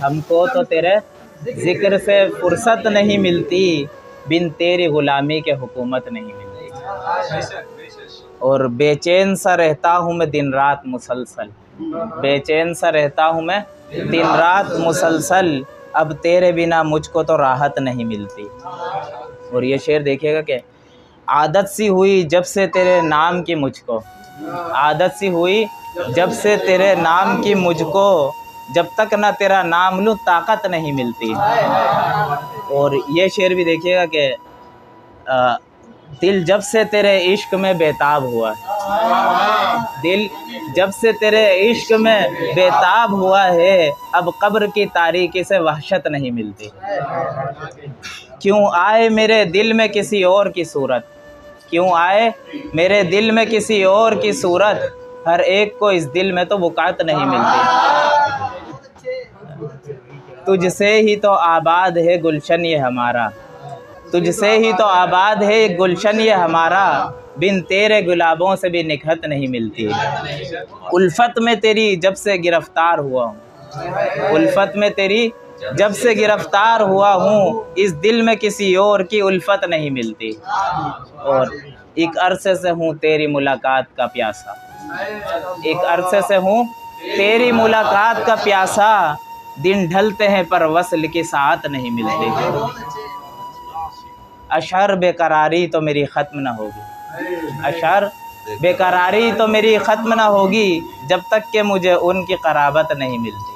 हमको तो तेरे जिक्र से फुर्सत नहीं मिलती, बिन तेरी ग़ुलामी के हुकूमत नहीं मिलती। और बेचैन सा रहता हूँ मैं दिन रात मुसलसल, बेचैन सा रहता हूँ मैं दिन रात मुसलसल, अब तेरे बिना मुझको तो राहत नहीं मिलती। और ये शेर देखिएगा कि आदत सी हुई जब से तेरे नाम की मुझको, आदत सी हुई जब से तेरे नाम की मुझको, जब तक ना तेरा नाम लूँ ताकत नहीं मिलती। और ये शेर भी देखिएगा कि दिल जब से तेरे इश्क में बेताब हुआ, दिल जब से तेरे इश्क में बेताब हुआ है, अब कब्र की तारीकी से वहशत नहीं मिलती। क्यों आए मेरे दिल में किसी और की सूरत, क्यों आए मेरे दिल में किसी और की सूरत, हर एक को इस दिल में तो बुकात नहीं मिलती। तुझसे ही तो आबाद है गुलशन ये हमारा, तुझसे ही तो आबाद है गुलशन ये हमारा, बिन तेरे गुलाबों से भी निखरत नहीं मिलती। उल्फत में तेरी जब से गिरफ्तार हुआ हूँ, उल्फत में तेरी जब से गिरफ्तार हुआ हूँ, इस दिल में किसी और की उल्फत नहीं मिलती। और एक अरसे से हूँ तेरी मुलाकात का प्यासा, एक अरसे से हूँ तेरी मुलाकात का प्यासा, दिन ढलते हैं पर वस्ल की साथ नहीं मिलती। अशर बेकरारी तो मेरी ख़त्म ना होगी, अशर बेकरारी तो मेरी ख़त्म ना होगी, जब तक कि मुझे उनकी क़राबत नहीं मिलती।